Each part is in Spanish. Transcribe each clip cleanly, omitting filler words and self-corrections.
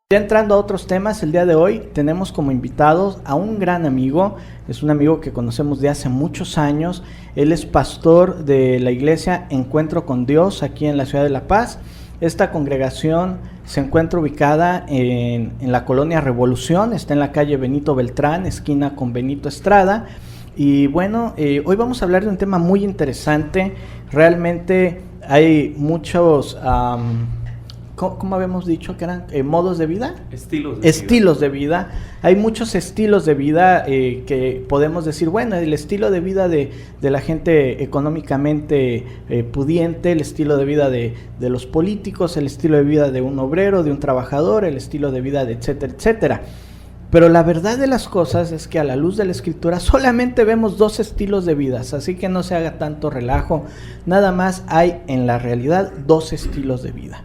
Ya entrando a otros temas, el día de hoy tenemos como invitados a un gran amigo, es un amigo que conocemos de hace muchos años. Él es pastor de la iglesia Encuentro con Dios aquí en la ciudad de La Paz. Esta congregación se encuentra ubicada en la colonia Revolución, está en la calle Benito Beltrán, esquina con Benito Estrada. Y bueno, hoy vamos a hablar de un tema muy interesante. Realmente hay muchos... ¿Cómo habíamos dicho que eran modos de vida? Estilos de vida. Hay muchos estilos de vida que podemos decir, bueno, el estilo de vida de la gente económicamente pudiente, el estilo de vida de los políticos, el estilo de vida de un obrero, de un trabajador, el estilo de vida de etcétera, etcétera. Pero la verdad de las cosas es que a la luz de la Escritura solamente vemos dos estilos de vidas, así que no se haga tanto relajo, nada más hay en la realidad dos estilos de vida.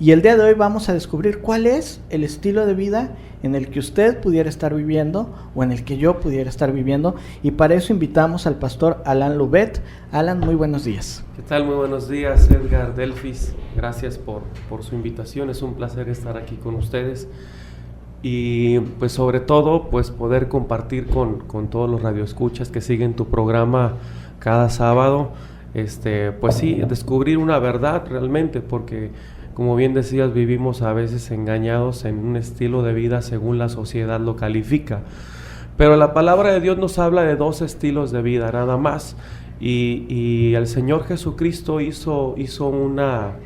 Y el día de hoy vamos a descubrir cuál es el estilo de vida en el que usted pudiera estar viviendo o en el que yo pudiera estar viviendo. Y para eso invitamos al pastor Alan Loubet. Alan, muy buenos días. ¿Qué tal? Muy buenos días, Edgar Delfis. Gracias por su invitación. Es un placer estar aquí con ustedes. Y pues sobre todo pues poder compartir con todos los radioescuchas que siguen tu programa cada sábado. Pues sí, descubrir una verdad realmente, porque como bien decías, vivimos a veces engañados en un estilo de vida según la sociedad lo califica. Pero la palabra de Dios nos habla de dos estilos de vida nada más. Y el Señor Jesucristo hizo una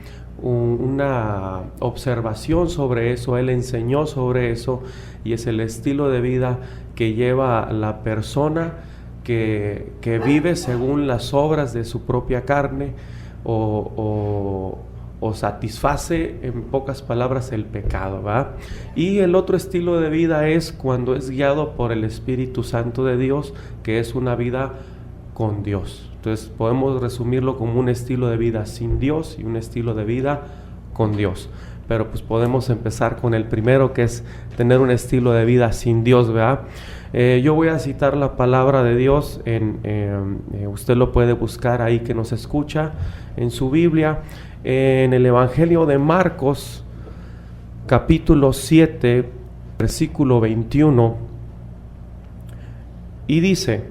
observación sobre eso, Él enseñó sobre eso, y es el estilo de vida que lleva la persona que vive según las obras de su propia carne o satisface, en pocas palabras, el pecado, ¿va? Y el otro estilo de vida es cuando es guiado por el Espíritu Santo de Dios, que es una vida con Dios. Entonces podemos resumirlo como un estilo de vida sin Dios y un estilo de vida con Dios. Pero pues podemos empezar con el primero, que es tener un estilo de vida sin Dios, ¿verdad? Yo voy a citar la palabra de Dios, usted lo puede buscar ahí que nos escucha, en su Biblia, en el Evangelio de Marcos, capítulo 7, versículo 21, y dice: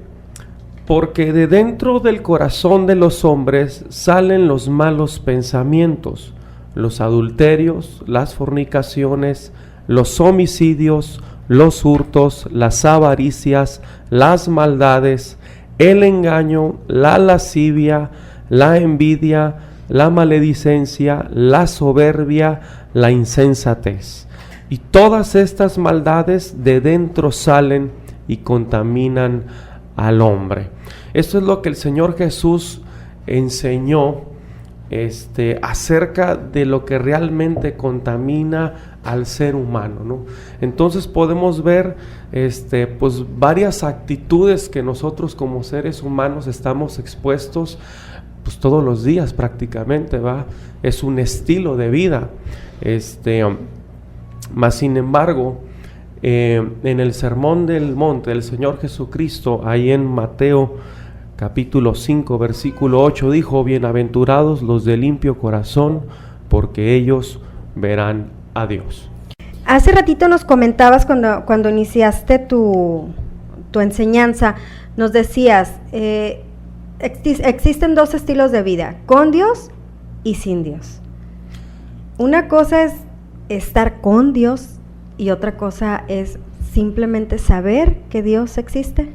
porque de dentro del corazón de los hombres salen los malos pensamientos, los adulterios, las fornicaciones, los homicidios, los hurtos, las avaricias, las maldades, el engaño, la lascivia, la envidia, la maledicencia, la soberbia, la insensatez. Y todas estas maldades de dentro salen y contaminan al hombre. Esto es lo que el Señor Jesús enseñó acerca de lo que realmente contamina al ser humano, ¿no? Entonces podemos ver pues varias actitudes que nosotros como seres humanos estamos expuestos pues todos los días prácticamente, ¿va? Es un estilo de vida. Mas sin embargo, en el Sermón del Monte del Señor Jesucristo, ahí en Mateo capítulo 5, versículo 8, dijo: bienaventurados los de limpio corazón, porque ellos verán a Dios. Hace ratito nos comentabas cuando iniciaste tu enseñanza, nos decías, existen dos estilos de vida, con Dios y sin Dios. Una cosa es estar con Dios y otra cosa es simplemente saber que Dios existe.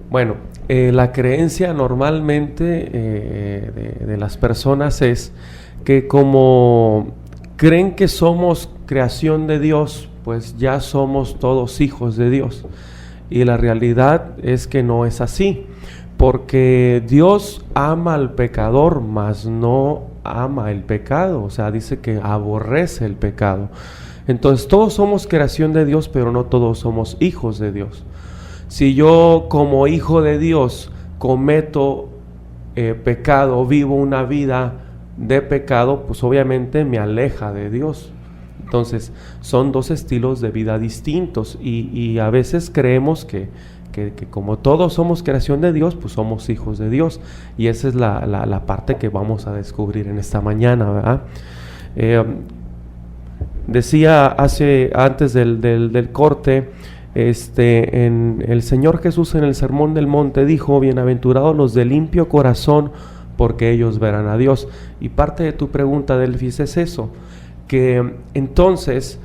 Bueno, la creencia normalmente de las personas es que como creen que somos creación de Dios, pues ya somos todos hijos de Dios. Y la realidad es que no es así, porque Dios ama al pecador, mas no ama el pecado. O sea, dice que aborrece el pecado. Entonces todos somos creación de Dios, pero no todos somos hijos de Dios. Si yo como hijo de Dios cometo pecado, vivo una vida de pecado, pues obviamente me aleja de Dios. Entonces son dos estilos de vida distintos y a veces creemos que como todos somos creación de Dios, pues somos hijos de Dios, y esa es la parte que vamos a descubrir en esta mañana, ¿verdad? decía antes del corte, el Señor Jesús en el Sermón del Monte dijo: bienaventurados los de limpio corazón, porque ellos verán a Dios. Y parte de tu pregunta, Delfis, es eso, que entonces,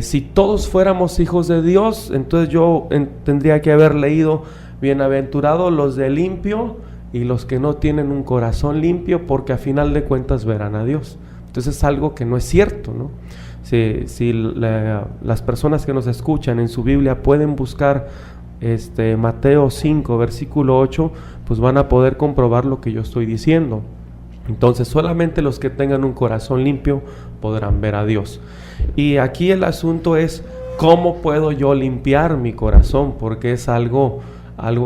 si todos fuéramos hijos de Dios, entonces yo tendría que haber leído: bienaventurados los de limpio y los que no tienen un corazón limpio, porque a final de cuentas verán a Dios. Entonces es algo que no es cierto, ¿no? Si las personas que nos escuchan en su Biblia pueden buscar Mateo 5, versículo 8, pues van a poder comprobar lo que yo estoy diciendo. Entonces solamente los que tengan un corazón limpio podrán ver a Dios. Y aquí el asunto es: ¿cómo puedo yo limpiar mi corazón? Porque es algo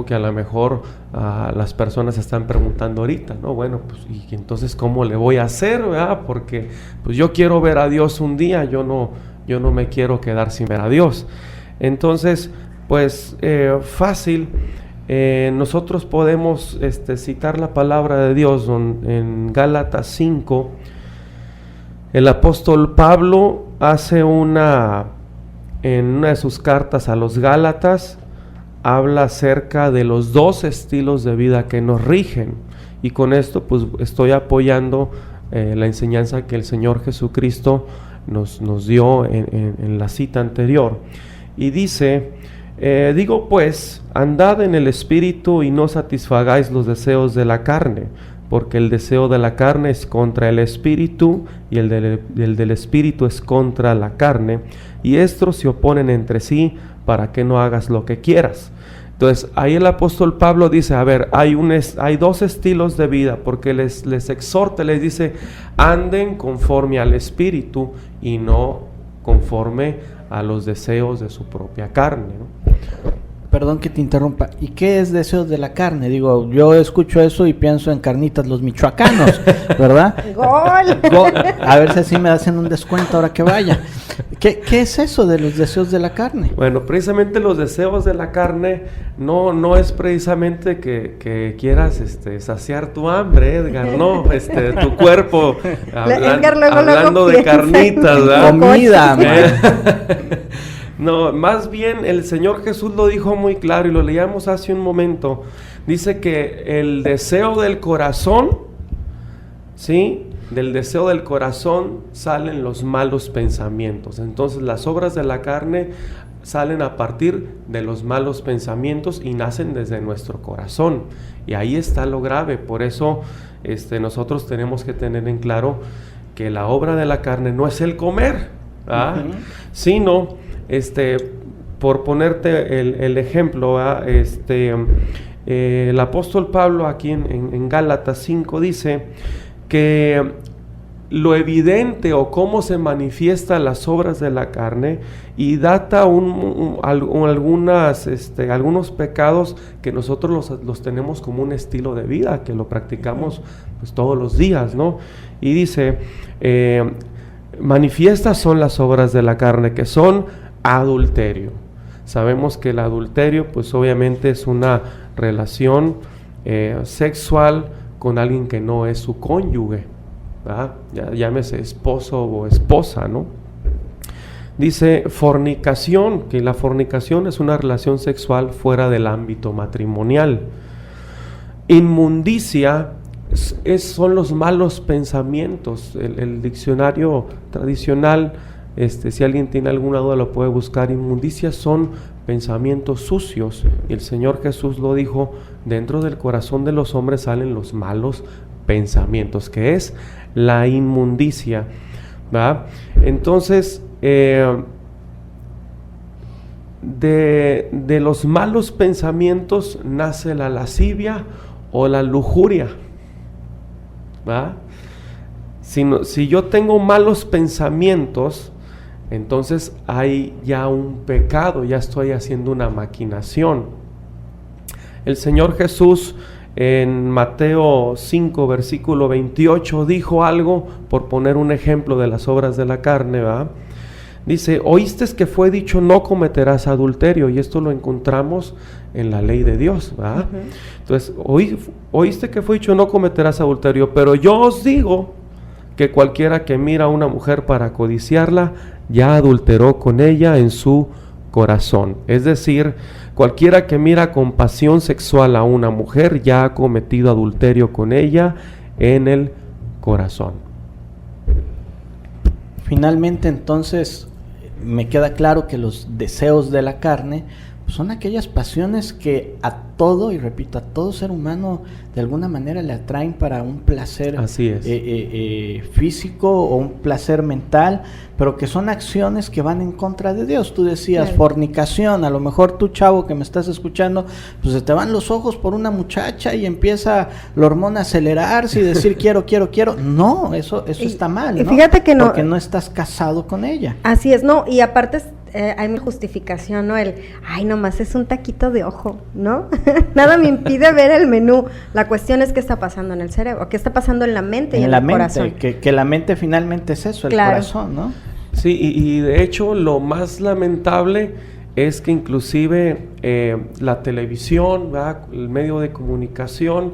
que a lo mejor las personas están preguntando ahorita, ¿no? Bueno, pues y entonces ¿cómo le voy a hacer, verdad? Porque pues yo quiero ver a Dios un día, yo no me quiero quedar sin ver a Dios. Entonces, pues fácil, nosotros podemos citar la palabra de Dios en Gálatas 5. El apóstol Pablo hace en una de sus cartas a los Gálatas, habla acerca de los dos estilos de vida que nos rigen, y con esto pues estoy apoyando la enseñanza que el Señor Jesucristo nos dio en la cita anterior. Y dice: digo pues, andad en el Espíritu y no satisfagáis los deseos de la carne, porque el deseo de la carne es contra el Espíritu y el del Espíritu es contra la carne, y estos se oponen entre sí para que no hagas lo que quieras. Entonces ahí el apóstol Pablo dice: a ver, hay dos estilos de vida, porque les exhorta, les dice: anden conforme al Espíritu y no conforme a los deseos de su propia carne, ¿no? Perdón que te interrumpa. ¿Y qué es deseos de la carne? Digo, yo escucho eso y pienso en carnitas los michoacanos, ¿verdad? ¡Gol! A ver si así me hacen un descuento ahora que vaya. ¿Qué es eso de los deseos de la carne? Bueno, precisamente los deseos de la carne no es precisamente que quieras saciar tu hambre, Edgar, no, tu cuerpo hablando de carnitas, ¿verdad? Comida, No, más bien el Señor Jesús lo dijo muy claro y lo leíamos hace un momento. Dice que el deseo del corazón, ¿sí? Del deseo del corazón salen los malos pensamientos. Entonces las obras de la carne salen a partir de los malos pensamientos y nacen desde nuestro corazón. Y ahí está lo grave. Por eso nosotros tenemos que tener en claro que la obra de la carne no es el comer, ¿ah? Sino, por ponerte el ejemplo, el apóstol Pablo aquí en Gálatas 5 dice que lo evidente o cómo se manifiestan las obras de la carne, y data algunos pecados que nosotros los tenemos como un estilo de vida, que lo practicamos pues todos los días, ¿no? Y dice, manifiestas son las obras de la carne, que son adulterio. Sabemos que el adulterio pues obviamente es una relación sexual con alguien que no es su cónyuge, ¿verdad? Llámese esposo o esposa, ¿no? Dice fornicación, que la fornicación es una relación sexual fuera del ámbito matrimonial. Inmundicia son los malos pensamientos. El diccionario tradicional, si alguien tiene alguna duda lo puede buscar. Inmundicia son pensamientos sucios, y el Señor Jesús lo dijo: dentro del corazón de los hombres salen los malos pensamientos, que es la inmundicia, ¿verdad? Entonces, de los malos pensamientos nace la lascivia o la lujuria, ¿verdad? Si yo tengo malos pensamientos, entonces hay ya un pecado, ya estoy haciendo una maquinación. El Señor Jesús en Mateo 5, versículo 28, dijo algo, por poner un ejemplo de las obras de la carne, ¿verdad? Dice: oíste que fue dicho, no cometerás adulterio, y esto lo encontramos en la ley de Dios, ¿verdad? Entonces, oíste que fue dicho, no cometerás adulterio, pero yo os digo que cualquiera que mira a una mujer para codiciarla, ya adulteró con ella en su corazón. Es decir, cualquiera que mira con pasión sexual a una mujer, ya ha cometido adulterio con ella en el corazón. Finalmente, entonces, me queda claro que los deseos de la carne son aquellas pasiones que a todo, y repito, a todo ser humano de alguna manera le atraen para un placer Así es. físico o un placer mental, pero que son acciones que van en contra de Dios. Tú decías, Claro. fornicación, a lo mejor tú, chavo, que me estás escuchando, pues se te van los ojos por una muchacha y empieza la hormona a acelerarse y decir quiero. No, eso está mal, y ¿no? fíjate que no- Porque no estás casado con ella. Así es, ¿no? Y aparte hay mi justificación, ¿no? Ay, nomás es un taquito de ojo, ¿no? Nada me impide ver el menú. La cuestión es qué está pasando en el cerebro, qué está pasando en la mente y en la el mente, corazón. que la mente finalmente es eso, el Claro. corazón, ¿no? Sí, y de hecho lo más lamentable es que inclusive la televisión, ¿verdad?, el medio de comunicación,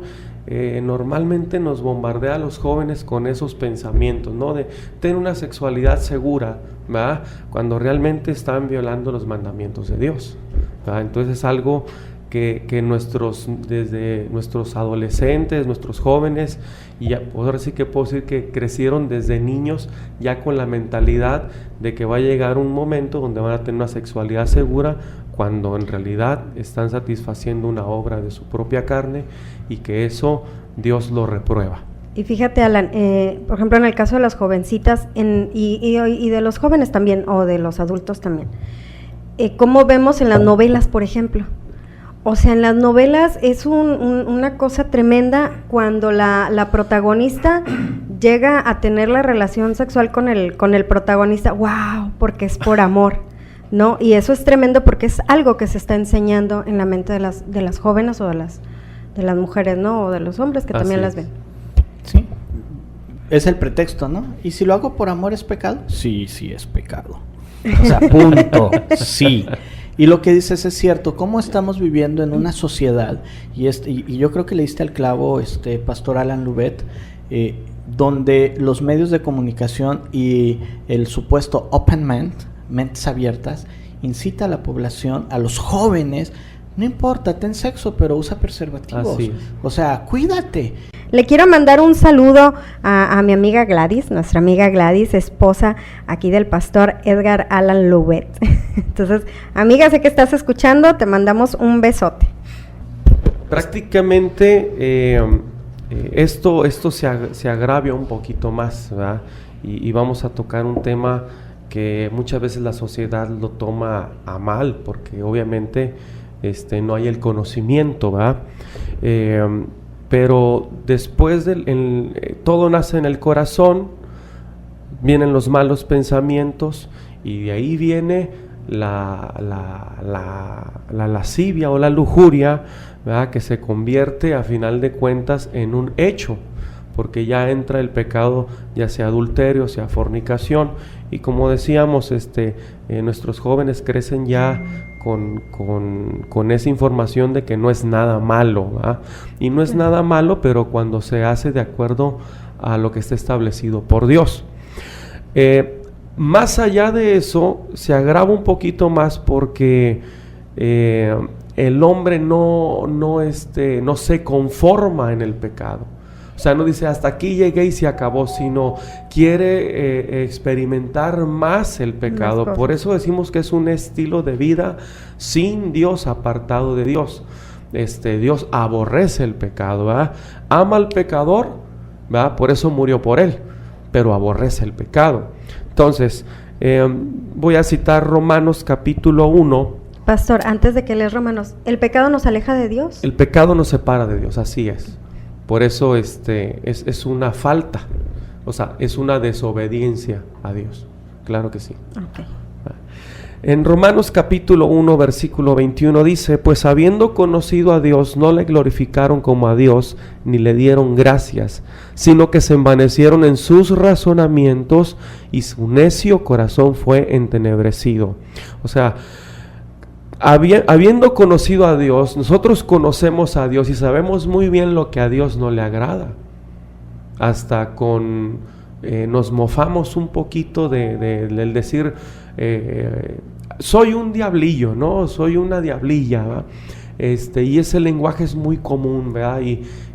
normalmente nos bombardea a los jóvenes con esos pensamientos, ¿no? De tener una sexualidad segura, ¿verdad?, cuando realmente están violando los mandamientos de Dios, ¿verdad? Entonces es algo que desde nuestros adolescentes, nuestros jóvenes, y ya, ahora sí que puedo decir que crecieron desde niños ya con la mentalidad de que va a llegar un momento donde van a tener una sexualidad segura, cuando en realidad están satisfaciendo una obra de su propia carne, y que eso Dios lo reprueba. Y fíjate, Alan, por ejemplo, en el caso de las jovencitas y de los jóvenes también, o de los adultos también, ¿cómo vemos en las novelas, por ejemplo? O sea, en las novelas es una cosa tremenda cuando la protagonista llega a tener la relación sexual con el protagonista, ¡wow!, porque es por amor, ¿no? Y eso es tremendo porque es algo que se está enseñando en la mente de las jóvenes o de las mujeres, ¿no? O de los hombres que también las ven. Sí, es el pretexto, ¿no? ¿Y si lo hago por amor es pecado? Sí, es pecado. O sea, punto, sí. Y lo que dices es cierto, cómo estamos viviendo en una sociedad, y yo creo que le diste al clavo, Pastor Alan Loubet, donde los medios de comunicación y el supuesto open mentes abiertas, incita a la población, a los jóvenes, no importa, ten sexo, pero usa preservativos. Así es. O sea, cuídate. Le quiero mandar un saludo a mi amiga Gladys, nuestra amiga Gladys, esposa aquí del pastor Edgar Alan Loubet. Entonces, amiga, sé que estás escuchando, te mandamos un besote. Prácticamente esto se agravia un poquito más, ¿verdad? Y vamos a tocar un tema que muchas veces la sociedad lo toma a mal, porque obviamente no hay el conocimiento, ¿verdad? Pero después todo nace en el corazón, vienen los malos pensamientos, y de ahí viene la lascivia o la lujuria, ¿verdad?, que se convierte a final de cuentas en un hecho, porque ya entra el pecado, ya sea adulterio, sea fornicación, y como decíamos, nuestros jóvenes crecen ya con esa información de que no es nada malo, ¿verdad? Y no es nada malo, pero cuando se hace de acuerdo a lo que está establecido por Dios. Más allá de eso, se agrava un poquito más porque el hombre no se conforma en el pecado. O sea, no dice hasta aquí llegué y se acabó, sino quiere experimentar más el pecado. Por eso decimos que es un estilo de vida sin Dios, apartado de Dios. Dios aborrece el pecado, ¿verdad? Ama al pecador, ¿verdad? Por eso murió por él, pero aborrece el pecado. Entonces, voy a citar Romanos capítulo 1. Pastor, antes de que leas Romanos, ¿el pecado nos aleja de Dios? El pecado nos separa de Dios, así es. Por eso es una falta, o sea, es una desobediencia a Dios. Claro que sí. Okay. En Romanos capítulo 1, versículo 21 dice: pues habiendo conocido a Dios, no le glorificaron como a Dios, ni le dieron gracias, sino que se envanecieron en sus razonamientos, y su necio corazón fue entenebrecido. O sea, habiendo conocido a Dios, nosotros conocemos a Dios y sabemos muy bien lo que a Dios no le agrada. Hasta con nos mofamos un poquito del decir, soy un diablillo, ¿no? Soy una diablilla, ¿verdad? Y ese lenguaje es muy común, ¿verdad?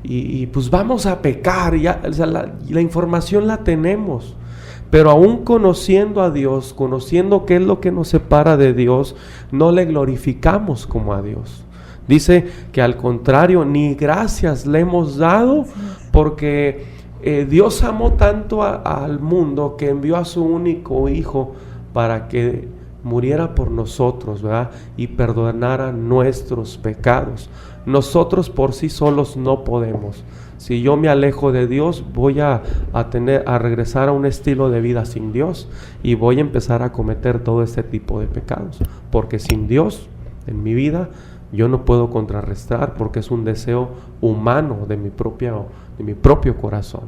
Y pues vamos a pecar, ya, o sea, la información la tenemos, pero aún conociendo a Dios, conociendo qué es lo que nos separa de Dios, no le glorificamos como a Dios. Dice que al contrario, ni gracias le hemos dado, porque Dios amó tanto al mundo que envió a su único Hijo para que muriera por nosotros, ¿verdad? Y perdonara nuestros pecados. Nosotros por sí solos no podemos. Si yo me alejo de Dios, voy a regresar a un estilo de vida sin Dios y voy a empezar a cometer todo este tipo de pecados, porque sin Dios en mi vida yo no puedo contrarrestar, porque es un deseo humano de mi propio corazón.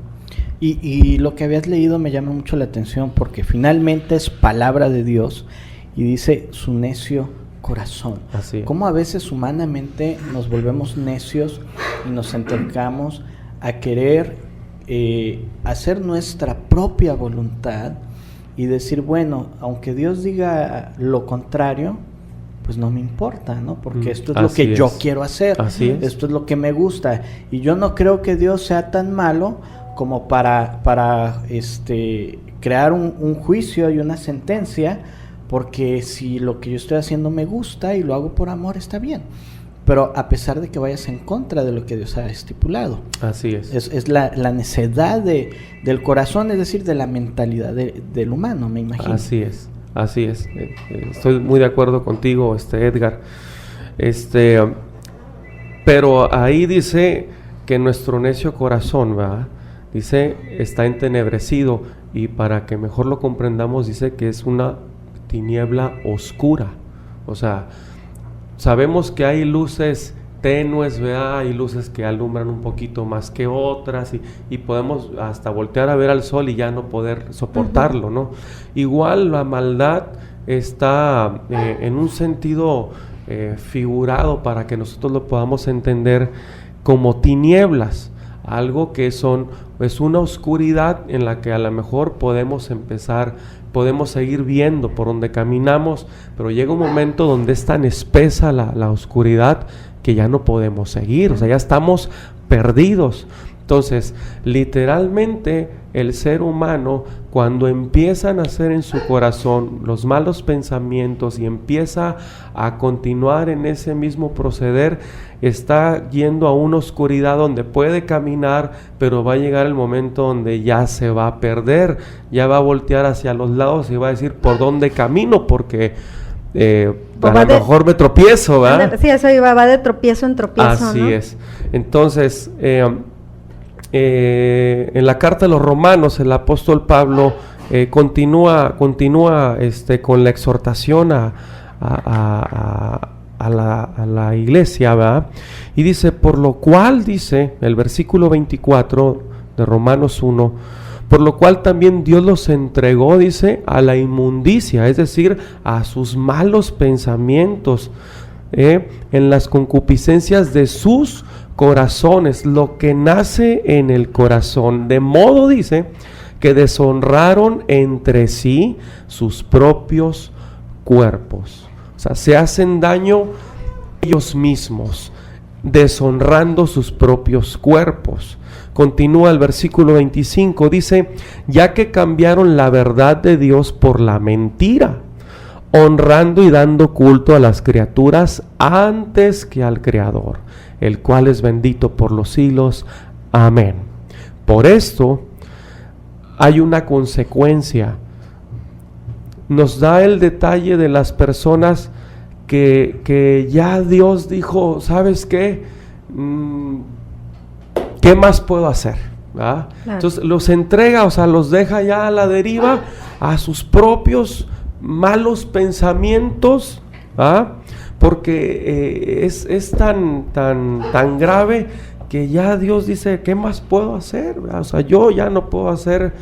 Y lo que habías leído me llama mucho la atención, porque finalmente es palabra de Dios y dice su necio corazón. Así es. Cómo a veces humanamente nos volvemos necios y nos entregamos a querer hacer nuestra propia voluntad y decir, bueno, aunque Dios diga lo contrario, pues no me importa, ¿no? Porque esto es lo que yo quiero hacer. Así es. Esto es lo que me gusta. Y yo no creo que Dios sea tan malo como para crear un juicio y una sentencia, porque si lo que yo estoy haciendo me gusta y lo hago por amor, está bien. Pero a pesar de que vayas en contra de lo que Dios ha estipulado. Así es. Es la necedad del corazón, es decir, de la mentalidad del humano, me imagino. Así es. Estoy muy de acuerdo contigo, Edgar. Pero ahí dice que nuestro necio corazón, ¿verdad? Dice, está entenebrecido, y para que mejor lo comprendamos, dice que es una tiniebla oscura. O sea, sabemos que hay luces tenues, ¿verdad? Hay luces que alumbran un poquito más que otras, y podemos hasta voltear a ver al sol y ya no poder soportarlo, ¿no? Igual la maldad está en un sentido figurado, para que nosotros lo podamos entender como tinieblas, algo que es una oscuridad en la que a lo mejor podemos seguir viendo por donde caminamos, pero llega un momento donde es tan espesa la oscuridad que ya no podemos seguir, o sea, ya estamos perdidos. Entonces, literalmente, el ser humano, cuando empieza a nacer en su corazón los malos pensamientos y empieza a continuar en ese mismo proceder, está yendo a una oscuridad donde puede caminar, pero va a llegar el momento donde ya se va a perder, ya va a voltear hacia los lados y va a decir, ¿por dónde camino? Porque a lo mejor me tropiezo, ¿verdad? Sí, eso iba, va de tropiezo en tropiezo, Así ¿no? es. Entonces, en la carta de los Romanos, el apóstol Pablo continúa con la exhortación a la iglesia, ¿verdad? Y dice, por lo cual, dice el versículo 24 de Romanos 1, por lo cual también Dios los entregó, dice, a la inmundicia, es decir, a sus malos pensamientos, en las concupiscencias de sus corazones, lo que nace en el corazón, de modo, dice, que deshonraron entre sí sus propios cuerpos. O sea, se hacen daño ellos mismos, deshonrando sus propios cuerpos. Continúa el versículo 25, dice, ya que cambiaron la verdad de Dios por la mentira, honrando y dando culto a las criaturas antes que al Creador, el cual es bendito por los siglos. Amén. Por esto hay una consecuencia. Nos da el detalle de las personas que ya Dios dijo, ¿sabes qué? ¿Qué más puedo hacer? ¿Verdad? Claro. Entonces los entrega, o sea, los deja ya a la deriva, a sus propios malos pensamientos, ¿verdad? Porque es tan grave que ya Dios dice, ¿qué más puedo hacer? ¿Verdad? O sea, yo ya no puedo hacer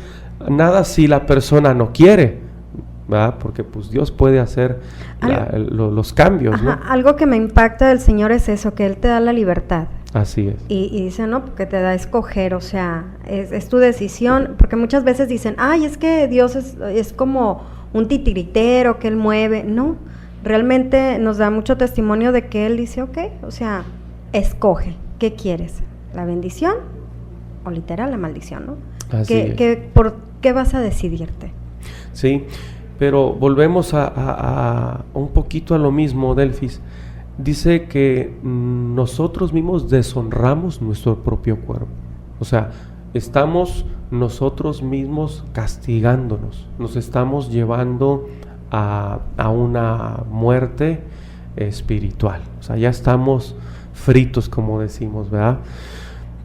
nada si la persona no quiere, ¿verdad? Porque pues Dios puede hacer los cambios, ¿no? Algo que me impacta del Señor es eso, que Él te da la libertad. Así es. Y dice, no, porque te da a escoger, o sea, es tu decisión, porque muchas veces dicen, ay, es que Dios es como un titiritero que Él mueve. No, realmente nos da mucho testimonio de que Él dice, ok, o sea, escoge, ¿qué quieres? ¿La bendición o literal la maldición, no? Así es. ¿Por qué vas a decidirte? Sí, pero volvemos a un poquito a lo mismo, Delfis. Dice que nosotros mismos deshonramos nuestro propio cuerpo. O sea, estamos nosotros mismos castigándonos. Nos estamos llevando a una muerte espiritual. O sea, ya estamos fritos, como decimos, ¿verdad?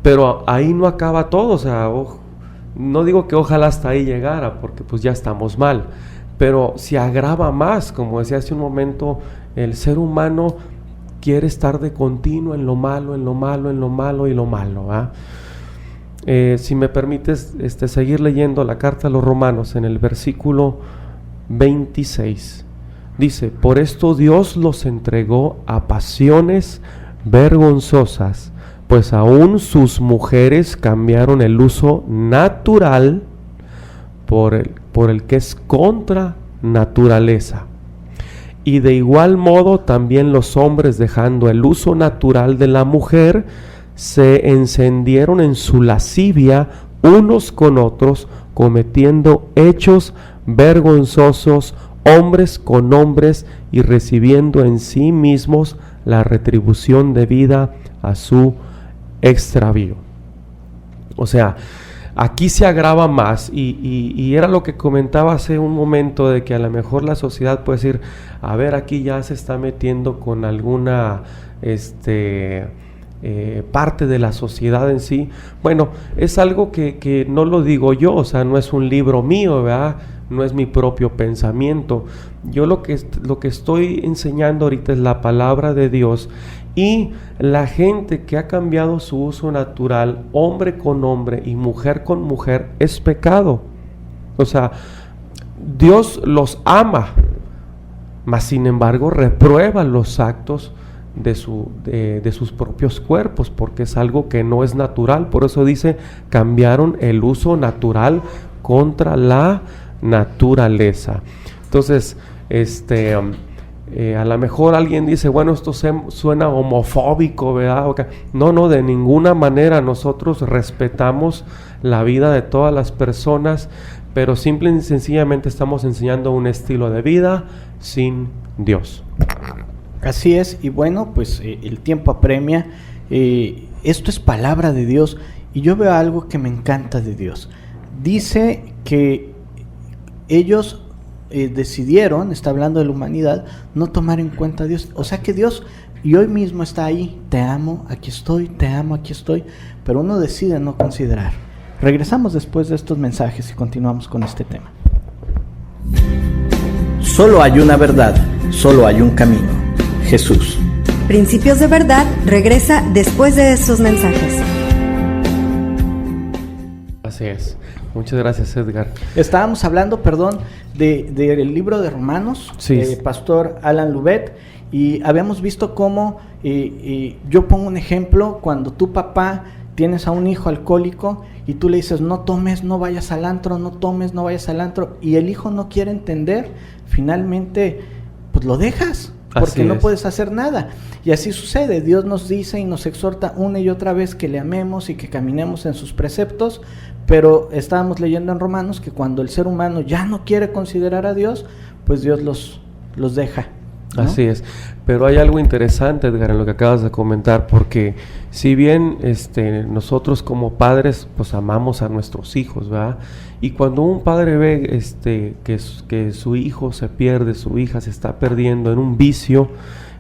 Pero ahí no acaba todo. O sea, no digo que ojalá hasta ahí llegara, porque pues ya estamos mal. Pero se agrava más, como decía hace un momento, el ser humano quiere estar de continuo en lo malo, en lo malo, en lo malo y lo malo, ¿eh? Si me permites seguir leyendo la carta a los Romanos en el versículo 26, dice: por esto Dios los entregó a pasiones vergonzosas, pues aún sus mujeres cambiaron el uso natural por el que es contra naturaleza. Y de igual modo también los hombres, dejando el uso natural de la mujer, se encendieron en su lascivia unos con otros, cometiendo hechos vergonzosos, hombres con hombres, y recibiendo en sí mismos la retribución debida a su extravío. O sea, aquí se agrava más y era lo que comentaba hace un momento, de que a lo mejor la sociedad puede decir, a ver, aquí ya se está metiendo con alguna parte de la sociedad en sí. Bueno, es algo que no lo digo yo, o sea, no es un libro mío, ¿verdad? No es mi propio pensamiento. Yo lo que estoy enseñando ahorita es la palabra de Dios. Y la gente que ha cambiado su uso natural, hombre con hombre y mujer con mujer, es pecado. O sea, Dios los ama, mas sin embargo reprueba los actos de sus propios cuerpos, porque es algo que no es natural. Por eso dice, cambiaron el uso natural contra la naturaleza. Entonces, a lo mejor alguien dice, bueno, esto suena homofóbico, ¿verdad? Okay. No, de ninguna manera. Nosotros respetamos la vida de todas las personas, pero simple y sencillamente estamos enseñando un estilo de vida sin Dios. Así es, y bueno, pues el tiempo apremia. Esto es palabra de Dios, y yo veo algo que me encanta de Dios. Dice que ellos decidieron, está hablando de la humanidad, no tomar en cuenta a Dios. O sea que Dios, y hoy mismo está ahí, te amo, aquí estoy, te amo, aquí estoy, pero uno decide no considerar. Regresamos después de estos mensajes y continuamos con este tema. Solo hay una verdad, solo hay un camino, Jesús. Principios de Verdad regresa después de estos mensajes. Así es. Muchas gracias, Edgar. Estábamos hablando, del libro de Romanos, sí. Pastor Alan Loubet, y habíamos visto cómo, yo pongo un ejemplo, cuando tu papá tienes a un hijo alcohólico y tú le dices, no tomes, no vayas al antro, no tomes, no vayas al antro, y el hijo no quiere entender, finalmente, pues lo dejas, porque no puedes hacer nada. Y así sucede. Dios nos dice y nos exhorta una y otra vez que le amemos y que caminemos en sus preceptos, pero estábamos leyendo en Romanos que cuando el ser humano ya no quiere considerar a Dios, pues Dios los deja, ¿no? Así es. Pero hay algo interesante, Edgar, en lo que acabas de comentar, porque si bien nosotros como padres pues amamos a nuestros hijos, ¿verdad? Y cuando un padre ve que su hijo se pierde, su hija se está perdiendo en un vicio,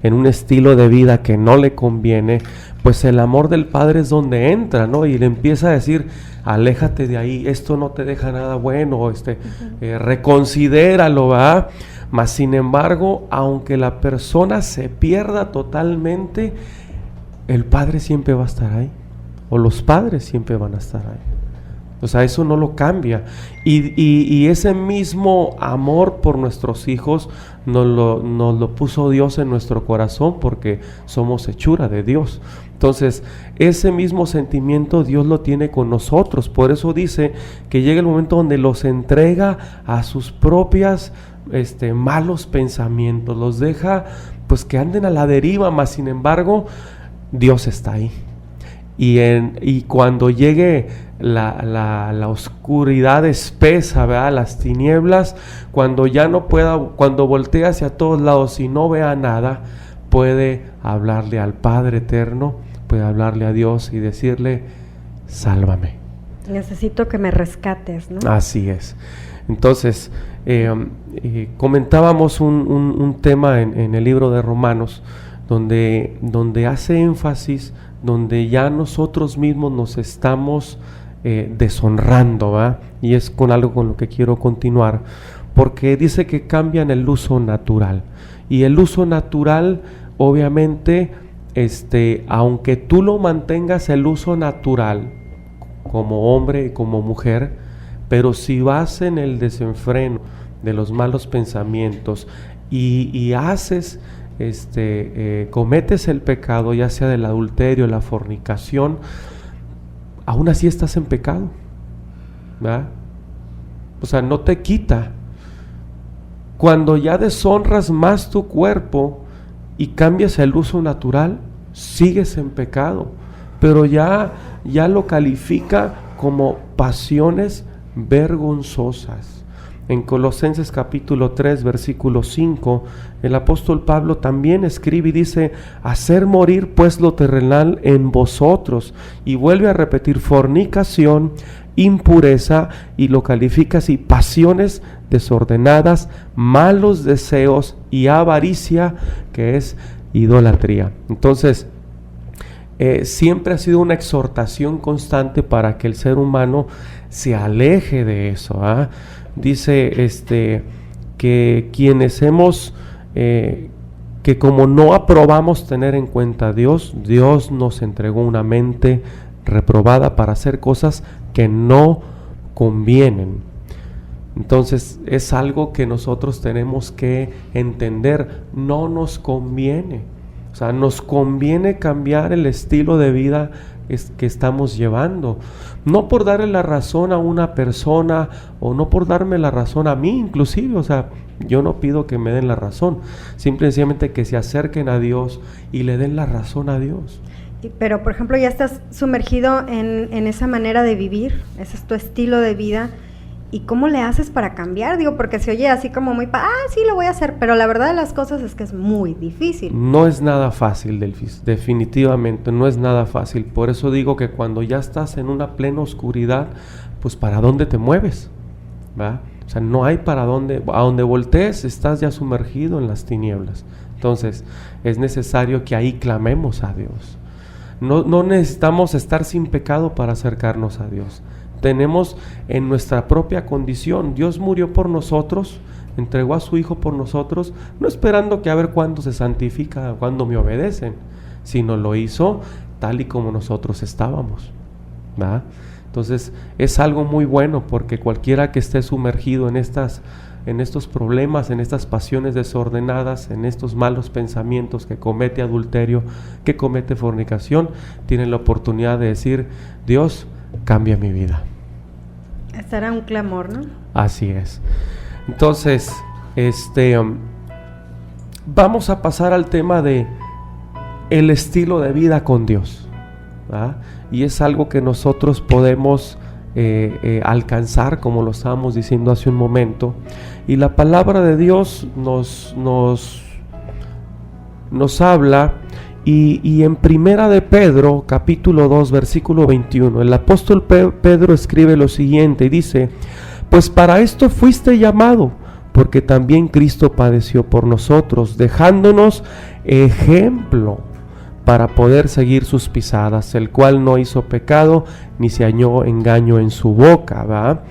en un estilo de vida que no le conviene, pues el amor del padre es donde entra, ¿no? Y le empieza a decir, aléjate de ahí, esto no te deja nada bueno, reconsidéralo, ¿verdad? Mas sin embargo, aunque la persona se pierda totalmente, el padre siempre va a estar ahí, o los padres siempre van a estar ahí. O sea, eso no lo cambia. Y ese mismo amor por nuestros hijos nos lo puso Dios en nuestro corazón, porque somos hechura de Dios. Entonces, ese mismo sentimiento Dios lo tiene con nosotros. Por eso dice que llega el momento donde los entrega a sus propias malos pensamientos. Los deja pues que anden a la deriva, mas sin embargo, Dios está ahí. Y cuando llegue la oscuridad espesa, ¿verdad? Las tinieblas, cuando ya no pueda, cuando voltee hacia todos lados y no vea nada, puede hablarle al Padre Eterno, puede hablarle a Dios y decirle: sálvame. Necesito que me rescates, ¿no? Así es. Entonces, comentábamos un tema en el libro de Romanos, donde hace énfasis, donde ya nosotros mismos nos estamos deshonrando, ¿va? Y es con algo con lo que quiero continuar, porque dice que cambian el uso natural. Y el uso natural, obviamente, aunque tú lo mantengas el uso natural como hombre y como mujer, pero si vas en el desenfreno de los malos pensamientos y haces cometes el pecado, ya sea del adulterio, la fornicación, aún así estás en pecado, ¿verdad? O sea, no te quita. Cuando ya deshonras más tu cuerpo y cambias el uso natural, sigues en pecado, pero ya lo califica como pasiones vergonzosas. En Colosenses capítulo 3 versículo 5, el apóstol Pablo también escribe y dice: hacer morir pues lo terrenal en vosotros, y vuelve a repetir: fornicación, impureza, y lo califica así: pasiones desordenadas, malos deseos y avaricia, que es idolatría. Entonces, siempre ha sido una exhortación constante para que el ser humano se aleje de eso, ¿ah? Dice que quienes hemos, que como no aprobamos tener en cuenta a Dios, Dios nos entregó una mente reprobada para hacer cosas que no convienen. Entonces es algo que nosotros tenemos que entender, no nos conviene. O sea, nos conviene cambiar el estilo de vida que estamos llevando, no por darle la razón a una persona o no por darme la razón a mí inclusive. O sea, yo no pido que me den la razón, simplemente que se acerquen a Dios y le den la razón a Dios. Pero por ejemplo, ya estás sumergido en esa manera de vivir, ese es tu estilo de vida. ¿Y cómo le haces para cambiar? Digo, porque se oye así como muy, sí lo voy a hacer, pero la verdad de las cosas es que es muy difícil. No es nada fácil, Delfis, definitivamente no es nada fácil. Por eso digo que cuando ya estás en una plena oscuridad, pues ¿para dónde te mueves? ¿Va? O sea, no hay para dónde, a donde voltees estás ya sumergido en las tinieblas. Entonces, es necesario que ahí clamemos a Dios. No necesitamos estar sin pecado para acercarnos a Dios. Tenemos en nuestra propia condición, Dios murió por nosotros, entregó a su Hijo por nosotros, no esperando que a ver cuándo se santifica, cuándo me obedecen, sino lo hizo tal y como nosotros estábamos, ¿verdad? Entonces es algo muy bueno, porque cualquiera que esté sumergido en estos problemas, en estas pasiones desordenadas, en estos malos pensamientos, que comete adulterio, que comete fornicación, tiene la oportunidad de decir: Dios, cambia mi vida. Estará un clamor, ¿no? Así es. Entonces, vamos a pasar al tema de el estilo de vida con Dios, ¿verdad? Y es algo que nosotros podemos alcanzar, como lo estábamos diciendo hace un momento. Y la palabra de Dios nos habla. Y en Primera de Pedro, capítulo 2, versículo 21, el apóstol Pedro escribe lo siguiente y dice: pues para esto fuiste llamado, porque también Cristo padeció por nosotros, dejándonos ejemplo para poder seguir sus pisadas, el cual no hizo pecado, ni se halló engaño en su boca, ¿va?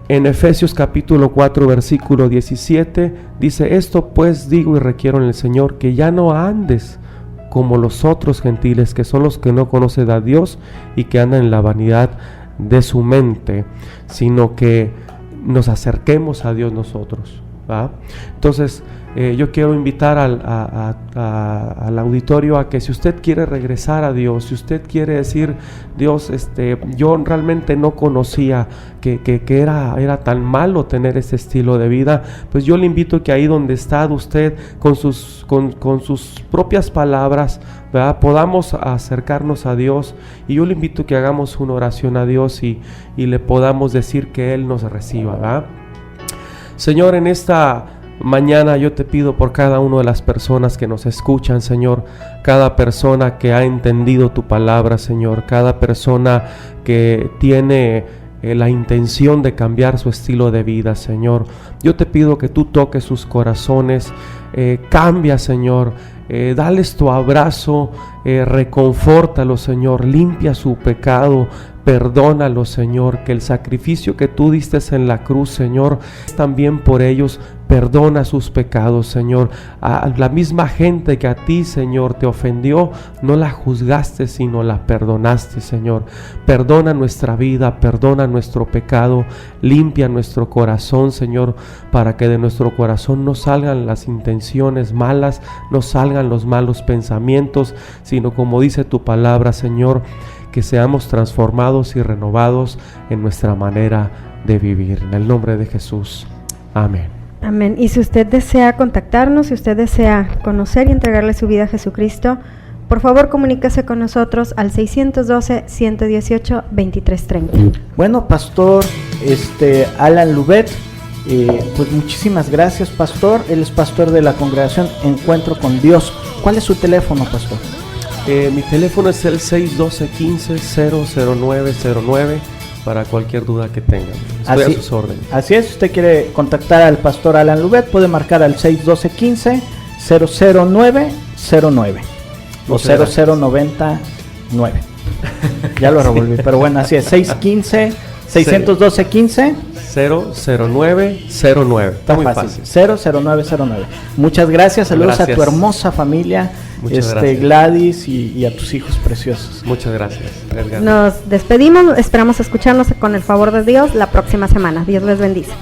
En Efesios capítulo 4, versículo 17, dice: esto pues digo y requiero en el Señor, que ya no andes como los otros gentiles, que son los que no conocen a Dios y que andan en la vanidad de su mente, sino que nos acerquemos a Dios nosotros, ¿va? Entonces, yo quiero invitar al auditorio a que si usted quiere regresar a Dios, si usted quiere decir, Dios, yo realmente no conocía que era tan malo tener ese estilo de vida, pues yo le invito que ahí donde está usted, con sus propias palabras, ¿verdad?, podamos acercarnos a Dios, y yo le invito que hagamos una oración a Dios y le podamos decir que Él nos reciba, ¿verdad? Señor, en esta mañana yo te pido por cada una de las personas que nos escuchan, Señor, cada persona que ha entendido tu palabra, Señor, cada persona que tiene la intención de cambiar su estilo de vida, Señor. Yo te pido que tú toques sus corazones, cambia, Señor, dales tu abrazo, reconfórtalo, Señor, limpia su pecado, perdónalo, Señor, que el sacrificio que tú diste en la cruz, Señor, también por ellos, perdona sus pecados, Señor. A la misma gente que a ti, Señor, te ofendió, no la juzgaste, sino la perdonaste, Señor. Perdona nuestra vida, perdona nuestro pecado, limpia nuestro corazón, Señor, para que de nuestro corazón no salgan las intenciones malas, no salgan los malos pensamientos, sino como dice tu palabra, Señor, que seamos transformados y renovados en nuestra manera de vivir. En el nombre de Jesús. Amén. Amén. Y si usted desea contactarnos, si usted desea conocer y entregarle su vida a Jesucristo, por favor comuníquese con nosotros al 612-118-2330. Bueno, pastor Alan Loubet, pues muchísimas gracias, pastor. Él es pastor de la congregación Encuentro con Dios. ¿Cuál es su teléfono, pastor? Mi teléfono es el 612-15-00909 para cualquier duda que tengan. Estoy a sus órdenes. Así es, si usted quiere contactar al pastor Alan Loubet, puede marcar al 612-15-00909 o 0099. Ya lo revolví, pero bueno, así es, 612-15 00909. Está muy fácil. 00909. Muchas gracias, saludos a tu hermosa familia, Gladys, y a tus hijos preciosos. Muchas gracias, Edgar. Nos despedimos, esperamos escucharnos con el favor de Dios la próxima semana. Dios les bendice.